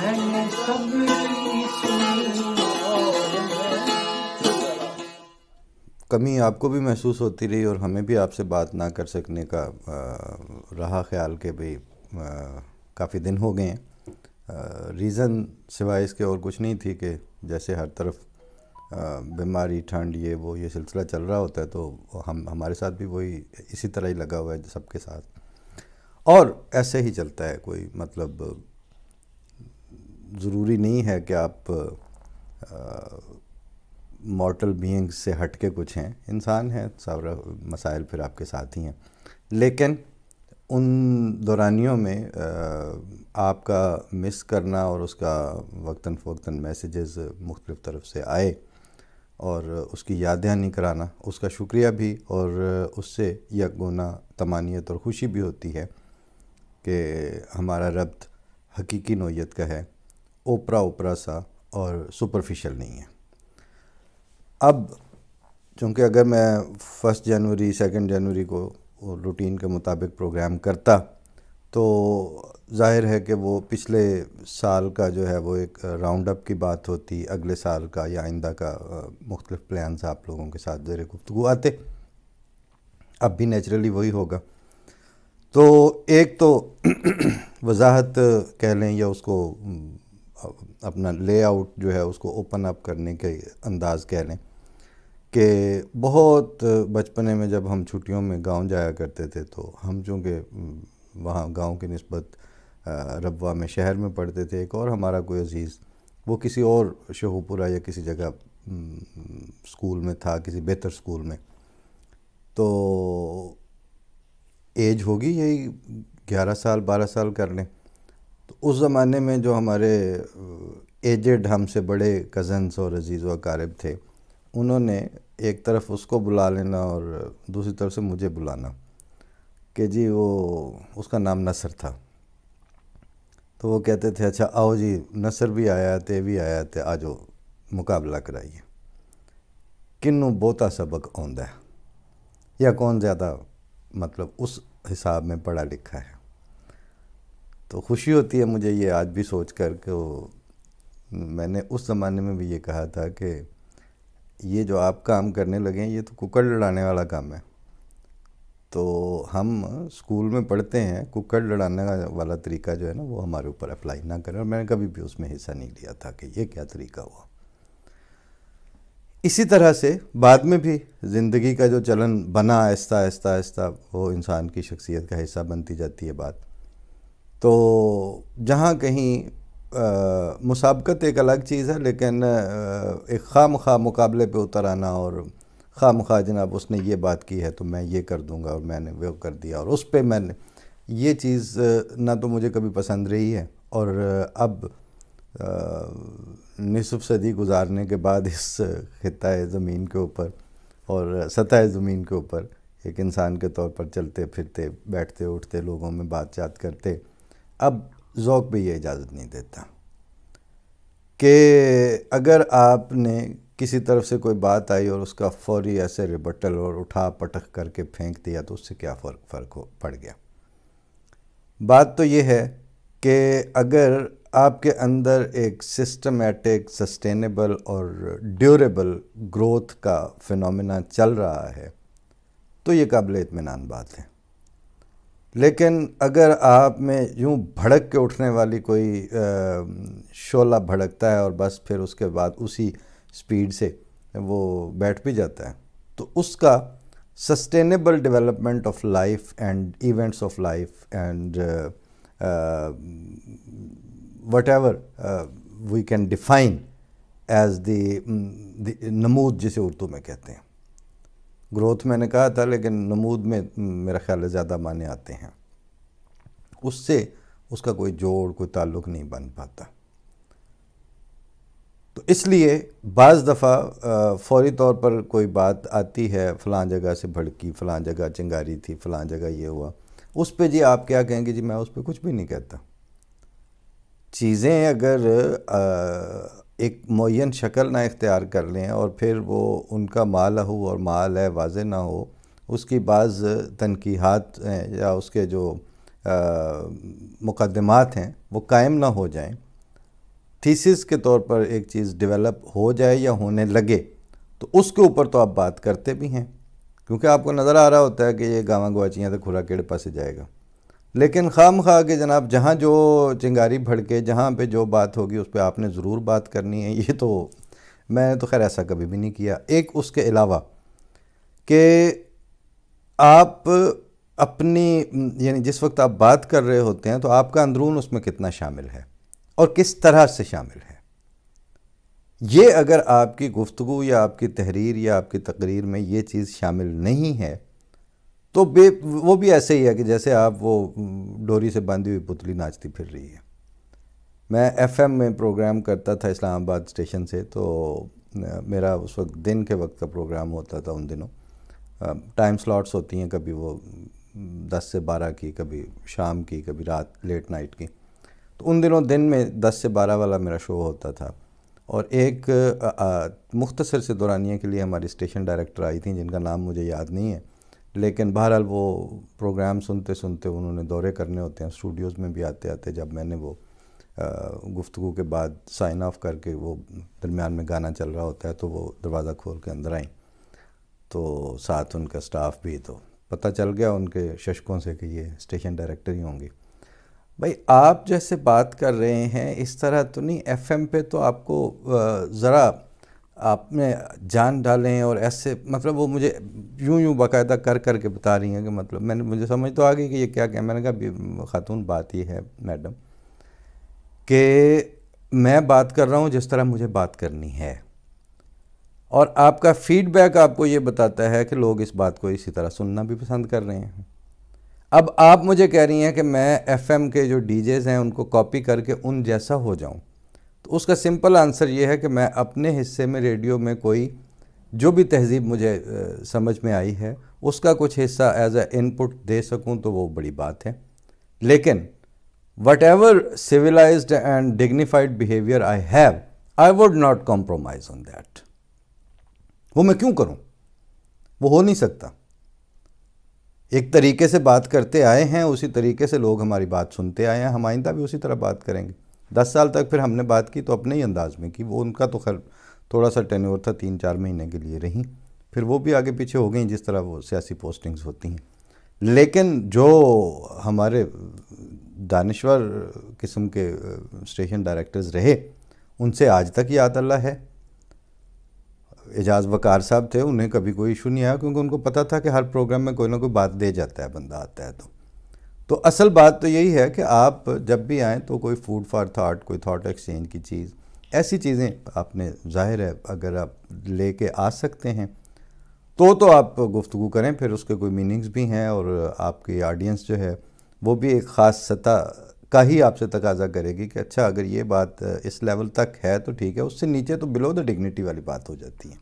میں نے سب کی سنی اور کمی آپ کو بھی محسوس ہوتی رہی اور ہمیں بھی آپ سے بات نہ کر سکنے کا رہا خیال کہ بھئی کافی دن ہو گئے ہیں. ریزن سوائے اس کے اور کچھ نہیں تھی کہ جیسے ہر طرف بیماری ٹھنڈ یہ سلسلہ چل رہا ہوتا ہے تو ہمارے ساتھ بھی وہی اسی طرح ہی لگا ہوا ہے سب کے ساتھ، اور ایسے ہی چلتا ہے. کوئی مطلب ضروری نہیں ہے کہ آپ مارٹل بینگز سے ہٹ کے کچھ ہیں، انسان ہیں، سارا مسائل پھر آپ کے ساتھ ہی ہیں. لیکن ان دورانیوں میں آپ کا مس کرنا اور اس کا وقتاً فوقتاً میسیجز مختلف طرف سے آئے اور اس کی یاد دہانی کرانا، اس کا شکریہ بھی، اور اس سے یک گونا طمانینت اور خوشی بھی ہوتی ہے کہ ہمارا ربط حقیقی نوعیت کا ہے، اوپرا سا اور سپرفیشل نہیں ہے. اب چونکہ اگر میں 1 جنوری 2 جنوری کو روٹین کے مطابق پروگرام کرتا تو ظاہر ہے کہ وہ پچھلے سال کا جو ہے وہ ایک راؤنڈ اپ کی بات ہوتی، اگلے سال کا یا آئندہ کا مختلف پلانز آپ لوگوں کے ساتھ زیر گفتگو آتے. اب بھی نیچرلی وہی ہوگا. تو ایک تو وضاحت کہہ لیں یا اس کو اپنا لے آؤٹ جو ہے اس کو اوپن اپ کرنے کے انداز کہہ لیں کہ بہت بچپنے میں جب ہم چھٹیوں میں گاؤں جایا کرتے تھے تو ہم چونکہ وہاں گاؤں کی نسبت ربوہ میں شہر میں پڑھتے تھے، ایک اور ہمارا کوئی عزیز وہ کسی اور شہوپورہ یا کسی جگہ اسکول میں تھا، کسی بہتر اسکول میں. تو ایج ہوگی یہی 11 سال 12 سال کر لیں. تو اس زمانے میں جو ہمارے ایجڈ ہم سے بڑے کزنز اور عزیز و اقارب تھے، انہوں نے ایک طرف اس کو بلا لینا اور دوسری طرف سے مجھے بلانا کہ جی وہ اس کا نام نصر تھا. تو وہ کہتے تھے اچھا آؤ جی نصر بھی آیا تے بھی آیا تے آجو مقابلہ کرائیے، کنوں بہتا سبق آندا ہے یا کون زیادہ مطلب اس حساب میں پڑھا لکھا ہے. تو خوشی ہوتی ہے مجھے یہ آج بھی سوچ کر کہ میں نے اس زمانے میں بھی یہ کہا تھا کہ یہ جو آپ کام کرنے لگے ہیں یہ تو ککڑ لڑانے والا کام ہے. تو ہم اسکول میں پڑھتے ہیں، ککڑ لڑانے والا طریقہ جو ہے نا وہ ہمارے اوپر اپلائی نہ کریں، اور میں نے کبھی بھی اس میں حصہ نہیں لیا تھا کہ یہ کیا طریقہ ہوا. اسی طرح سے بعد میں بھی زندگی کا جو چلن بنا آہستہ آہستہ آہستہ وہ انسان کی شخصیت کا حصہ بنتی جاتی ہے بات. تو جہاں کہیں مسابقت ایک الگ چیز ہے، لیکن ایک خواہ مخواہ مقابلے پہ اتر آنا اور خواہ مخواہ جناب اس نے یہ بات کی ہے تو میں یہ کر دوں گا اور میں نے وہ کر دیا اور اس پہ میں نے یہ چیز نہ تو مجھے کبھی پسند رہی ہے. اور اب نصف صدی گزارنے کے بعد اس خطہ زمین کے اوپر اور سطح زمین کے اوپر ایک انسان کے طور پر چلتے پھرتے بیٹھتے اٹھتے لوگوں میں بات چات کرتے، اب ذوق بھی یہ اجازت نہیں دیتا کہ اگر آپ نے کسی طرف سے کوئی بات آئی اور اس کا فوری ایسے ریبٹل اور اٹھا پٹک کر کے پھینک دیا تو اس سے کیا فرق پڑ گیا. بات تو یہ ہے کہ اگر آپ کے اندر ایک سسٹمیٹک سسٹینیبل اور ڈیوریبل گروتھ کا فینومینا چل رہا ہے تو یہ قابل اطمینان بات ہے. لیکن اگر آپ میں یوں بھڑک کے اٹھنے والی کوئی شعلہ بھڑکتا ہے اور بس پھر اس کے بعد اسی سپیڈ سے وہ بیٹھ بھی جاتا ہے تو اس کا sustainable development of life and events of life and what ever we can define as the نمود جسے اردو میں کہتے ہیں. گروتھ میں نے کہا تھا لیکن نمود میں میرا خیال ہے زیادہ معنی آتے ہیں، اس سے اس کا کوئی جوڑ کوئی تعلق نہیں بن پاتا. تو اس لیے بعض دفعہ فوری طور پر کوئی بات آتی ہے فلاں جگہ سے بھڑکی، فلاں جگہ چنگاری تھی، فلاں جگہ یہ ہوا، اس پہ جی آپ کیا کہیں گے؟ جی میں اس پہ کچھ بھی نہیں کہتا. چیزیں اگر ایک معین شکل نہ اختیار کر لیں اور پھر وہ ان کا مال ہو اور مال ہے واضح نہ ہو، اس کی بعض تنقیحات ہیں یا اس کے جو مقدمات ہیں وہ قائم نہ ہو جائیں تھیسس کے طور پر ایک چیز ڈیولپ ہو جائے یا ہونے لگے تو اس کے اوپر تو آپ بات کرتے بھی ہیں، کیونکہ آپ کو نظر آ رہا ہوتا ہے کہ یہ گاواں گواچیاں تو کھرا کیڑے پاسے جائے گا. لیکن خام خواہ کہ جناب جہاں جو چنگاری بھڑکے، جہاں پہ جو بات ہوگی اس پہ آپ نے ضرور بات کرنی ہے، یہ تو میں نے تو خیر ایسا کبھی بھی نہیں کیا. ایک اس کے علاوہ کہ آپ اپنی یعنی جس وقت آپ بات کر رہے ہوتے ہیں تو آپ کا اندرون اس میں کتنا شامل ہے اور کس طرح سے شامل ہے، یہ اگر آپ کی گفتگو یا آپ کی تحریر یا آپ کی تقریر میں یہ چیز شامل نہیں ہے تو وہ بھی ایسے ہی ہے کہ جیسے آپ وہ ڈوری سے باندھی ہوئی پتلی ناچتی پھر رہی ہے. میں ایف ایم میں پروگرام کرتا تھا اسلام آباد اسٹیشن سے، تو میرا اس وقت دن کے وقت کا پروگرام ہوتا تھا. ان دنوں ٹائم سلاٹس ہوتی ہیں، کبھی وہ 10 سے 12 کی، کبھی شام کی، کبھی رات لیٹ نائٹ کی. تو ان دنوں دن میں 10 سے 12 والا میرا شو ہوتا تھا. اور ایک مختصر سے دورانیے کے لیے ہماری اسٹیشن ڈائریکٹر آئی تھیں، جن کا نام مجھے یاد نہیں ہے، لیکن بہرحال وہ پروگرام سنتے سنتے انہوں نے دورے کرنے ہوتے ہیں اسٹوڈیوز میں بھی آتے آتے. جب میں نے وہ گفتگو کے بعد سائن آف کر کے وہ درمیان میں گانا چل رہا ہوتا ہے تو وہ دروازہ کھول کے اندر آئیں، تو ساتھ ان کا سٹاف بھی، تو پتہ چل گیا ان کے ششکوں سے کہ یہ اسٹیشن ڈائریکٹر ہی ہوں گے. بھائی آپ جیسے بات کر رہے ہیں اس طرح تو نہیں، ایف ایم پہ تو آپ کو ذرا آپ نے جان ڈالیں اور ایسے مطلب وہ مجھے یوں باقاعدہ کر کے بتا رہی ہیں کہ مطلب مجھے سمجھ تو آ گئی کہ یہ کیا میں نے کہا خاتون بات یہ ہے میڈم کہ میں بات کر رہا ہوں جس طرح مجھے بات کرنی ہے، اور آپ کا فیڈ بیک آپ کو یہ بتاتا ہے کہ لوگ اس بات کو اسی طرح سننا بھی پسند کر رہے ہیں. اب آپ مجھے کہہ رہی ہیں کہ میں ایف ایم کے جو ڈی جیز ہیں ان کو کاپی کر کے ان جیسا ہو جاؤں، تو اس کا سمپل آنسر یہ ہے کہ میں اپنے حصے میں ریڈیو میں کوئی جو بھی تہذیب مجھے سمجھ میں آئی ہے اس کا کچھ حصہ ایز اے ان پٹ دے سکوں تو وہ بڑی بات ہے. لیکن what ever civilized and dignified behavior I have, I would not compromise on that. وہ میں کیوں کروں؟ وہ ہو نہیں سکتا. ایک طریقے سے بات کرتے آئے ہیں، اسی طریقے سے لوگ ہماری بات سنتے آئے ہیں، ہم آئندہ بھی اسی طرح بات کریں گے. 10 سال تک پھر ہم نے بات کی تو اپنے ہی انداز میں کی. وہ ان کا تو خیر تھوڑا سا ٹینیور تھا، 3-4 مہینے کے لیے رہیں، پھر وہ بھی آگے پیچھے ہو گئیں جس طرح وہ سیاسی پوسٹنگز ہوتی ہیں. لیکن جو ہمارے دانشور قسم کے اسٹیشن ڈائریکٹرز رہے ان سے آج تک یاد اللہ ہے. اعجاز وقار صاحب تھے، انہیں کبھی کوئی ایشو نہیں آیا کیونکہ ان کو پتہ تھا کہ ہر پروگرام میں کوئی نہ کوئی بات دے جاتا ہے بندہ آتا ہے. تو اصل بات تو یہی ہے کہ آپ جب بھی آئیں تو کوئی فوڈ فار تھاٹ، کوئی تھاٹ ایکسچینج کی چیز، ایسی چیزیں آپ نے ظاہر ہے اگر آپ لے کے آ سکتے ہیں تو آپ گفتگو کریں. پھر اس کے کوئی میننگز بھی ہیں اور آپ کی آڈینس جو ہے وہ بھی ایک خاص سطح کا ہی آپ سے تقاضا کرے گی کہ اچھا اگر یہ بات اس لیول تک ہے تو ٹھیک ہے، اس سے نیچے تو بلو دا ڈگنیٹی والی بات ہو جاتی ہے.